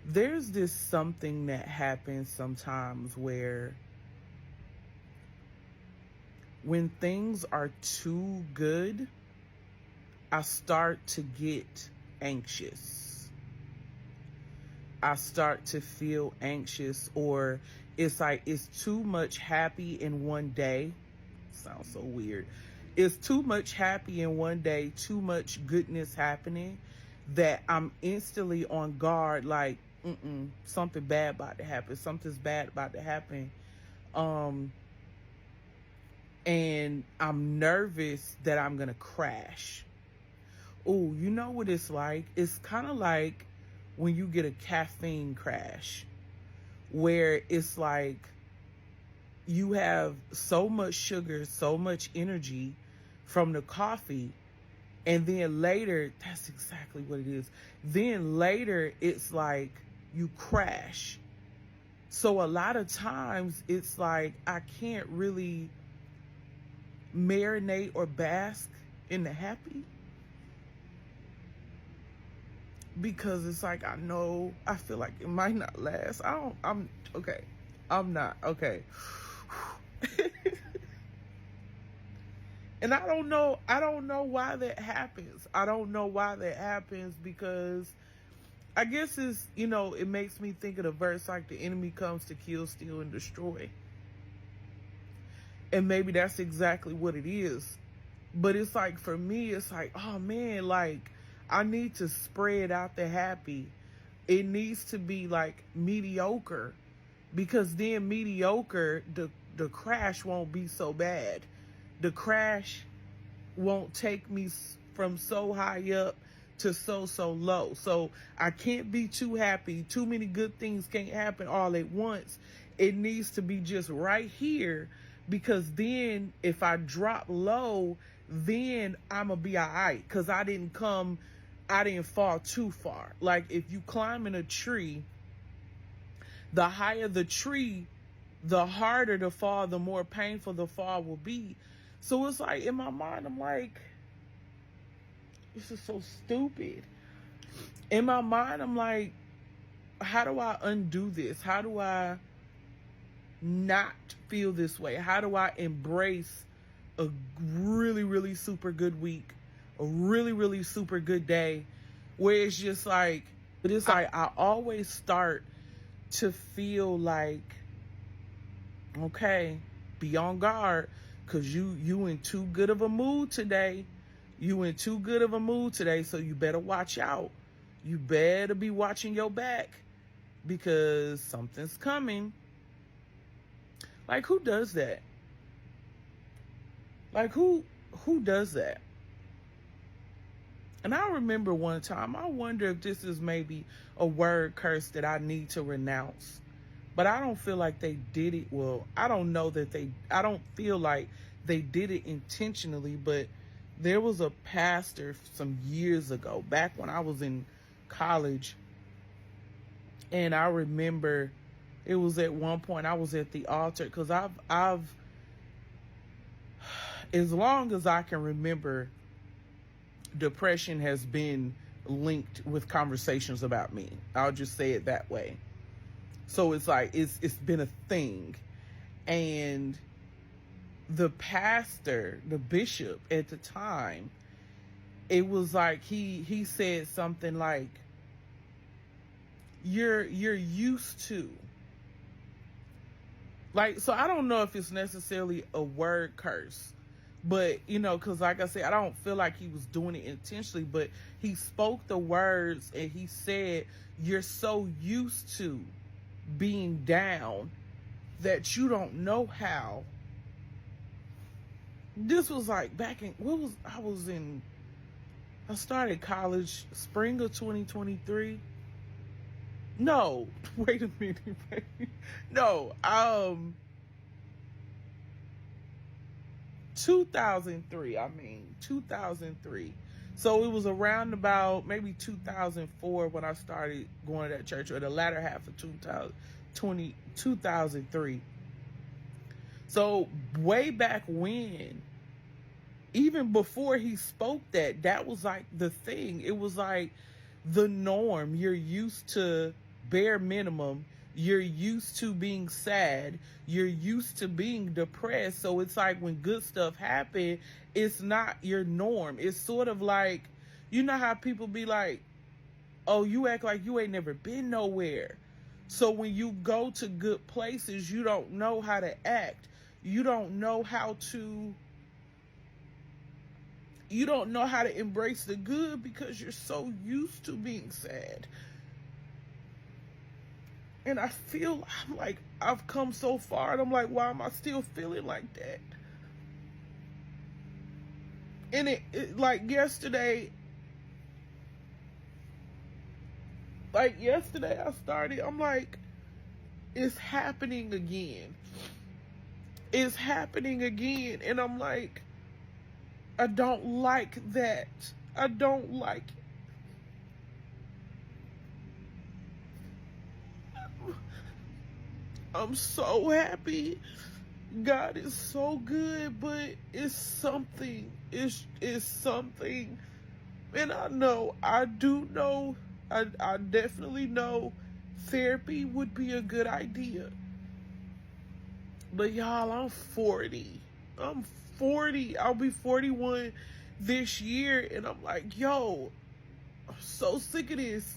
There's this something that happens sometimes where when things are too good, I start to get anxious. I start to feel anxious, or it's like it's too much happy in one day. Sounds so weird. It's too much happy in one day, too much goodness happening that I'm instantly on guard, like, something bad about to happen. Something's bad about to happen. And I'm nervous that I'm gonna crash. Oh, you know what it's like? It's kind of like when you get a caffeine crash, where it's like you have so much sugar, so much energy from the coffee, and then later, that's exactly what it is. Then later, it's like you crash. So a lot of times, it's like I can't really marinate or bask in the happy, because it's like I feel like it might not last. I'm okay. I'm not okay. And I don't know why that happens. I don't know why that happens, because I guess it makes me think of the verse, like, the enemy comes to kill, steal, and destroy. And maybe that's exactly what it is. But it's like, for me, it's like, oh man, like, I need to spread out the happy. It needs to be like mediocre, because then mediocre, the crash won't be so bad. The crash won't take me from so high up to so low. So I can't be too happy. Too many good things can't happen all at once. It needs to be just right here, because then if I drop low, then I'm gonna be all right, because I didn't fall too far. Like, if you climb in a tree, the higher the tree, the harder the fall, the more painful the fall will be. So it's like, in my mind, I'm like, this is so stupid. In my mind, I'm like, how do I undo this? How do I not feel this way? How do I embrace a really, really super good week, a really, really super good day, where it's just like, I always start to feel like, okay, be on guard, because you in too good of a mood today. You in too good of a mood today, so you better watch out. You better be watching your back, because something's coming. Like, who does that? Like, who does that? And I remember one time, I wonder if this is maybe a word curse that I need to renounce. But I don't feel like they did it. Well, I don't feel like they did it intentionally, but there was a pastor some years ago, back when I was in college. And I remember it was at one point I was at the altar, because I've, as long as I can remember, depression has been linked with conversations about me. I'll just say it that way. So it's like, it's been a thing. And the pastor, the bishop at the time, it was like, he said something like, you're used to, like, so I don't know if it's necessarily a word curse, but because, like I said, I don't feel like he was doing it intentionally, but he spoke the words and he said, you're so used to being down that you don't know how. This was like back in, I started college spring of 2023. No, wait a minute. No, 2003. So it was around about maybe 2004 when I started going to that church, or the latter half of 2003. So way back when, even before he spoke that was like the thing. It was like the norm. You're used to bare minimum, you're used to being sad, you're used to being depressed. So it's like when good stuff happen, it's not your norm. It's sort of like, you know how people be like, oh, you act like you ain't never been nowhere. So when you go to good places, you don't know how to act. You don't know how to embrace the good because you're so used to being sad. And I feel, I'm like, I've come so far, and I'm like, why am I still feeling like that? And it like yesterday I started, I'm like, it's happening again. It's happening again. And I'm like, I don't like that. I don't like it. I'm so happy. God is so good, but it's something. It's something. And I definitely know therapy would be a good idea. But y'all, I'm 40. I'm 40. I'll be 41 this year. And I'm like, yo, I'm so sick of this.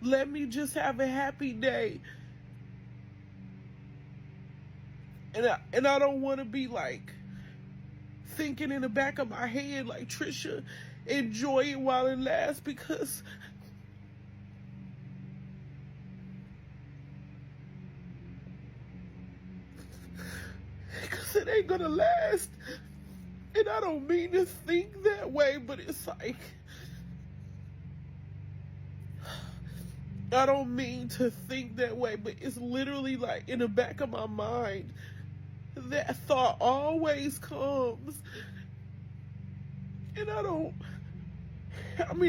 Let me just have a happy day. And I don't want to be like thinking in the back of my head like, Trisha, enjoy it while it lasts, because it ain't gonna last. And I don't mean to think that way, but it's like, I don't mean to think that way, but it's literally like in the back of my mind, that thought always comes. And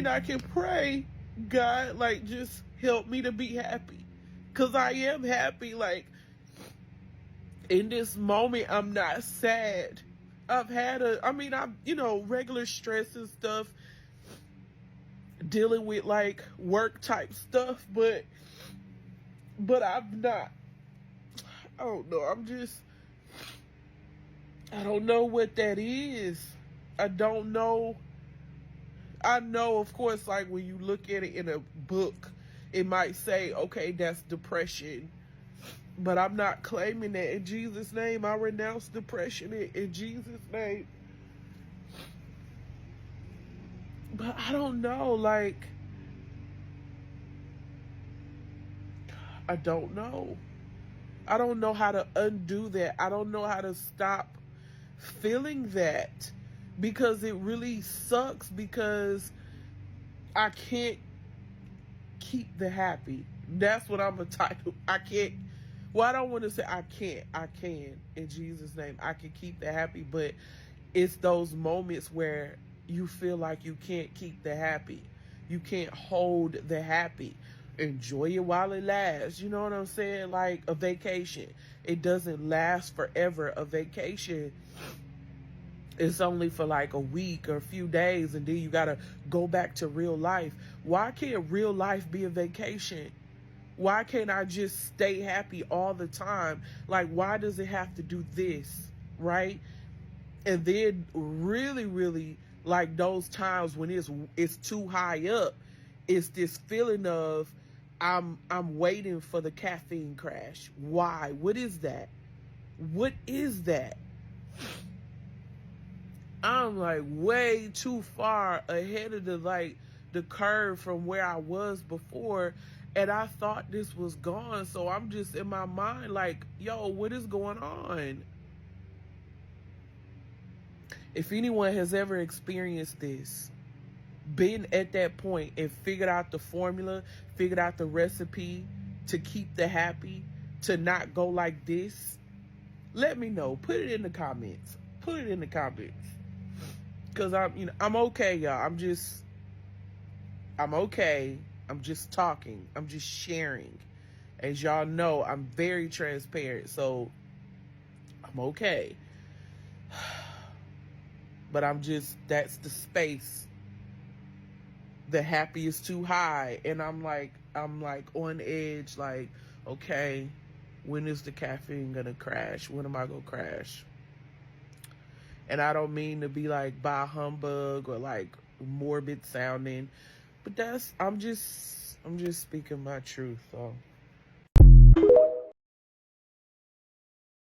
I can pray, God, like, just help me to be happy. Because I am happy. Like, in this moment, I'm not sad. I've had regular stress and stuff, dealing with like work type stuff, but I'm not, I don't know. I don't know what that is. I don't know. I know, of course, like when you look at it in a book, it might say, okay, that's depression. But I'm not claiming that. In Jesus' name, I renounce depression in Jesus' name. But I don't know, like, I don't know. I don't know how to undo that. I don't know how to stop feeling that, because it really sucks, because I can't keep the happy. That's what I'm entitled. I can't. Well, I don't want to say I can't. I can. In Jesus' name, I can keep the happy, but it's those moments where you feel like you can't keep the happy. You can't hold the happy. Enjoy it while it lasts. You know what I'm saying? Like a vacation. It doesn't last forever. A vacation, it's only for like a week or a few days, and then you got to go back to real life. Why can't real life be a vacation? Why can't I just stay happy all the time? Like, why does it have to do this, right? And then really, really, like those times when it's too high up, it's this feeling of I'm waiting for the caffeine crash. Why? What is that? What is that? I'm like way too far ahead of the curve from where I was before, and I thought this was gone. So I'm just in my mind like, yo, what is going on? If anyone has ever experienced this, been at that point and figured out the formula, figured out the recipe to keep the happy, to not go like this, let me know. Put it in the comments. Put it in the comments. Because I'm okay, y'all. I'm okay. I'm just talking. I'm just sharing. As y'all know, I'm very transparent. So I'm okay. But that's the space the happy is too high, and I'm like on edge, like, okay, when is the caffeine gonna crash? When am I gonna crash? And I don't mean to be like bah humbug or like morbid sounding, but I'm just speaking my truth. So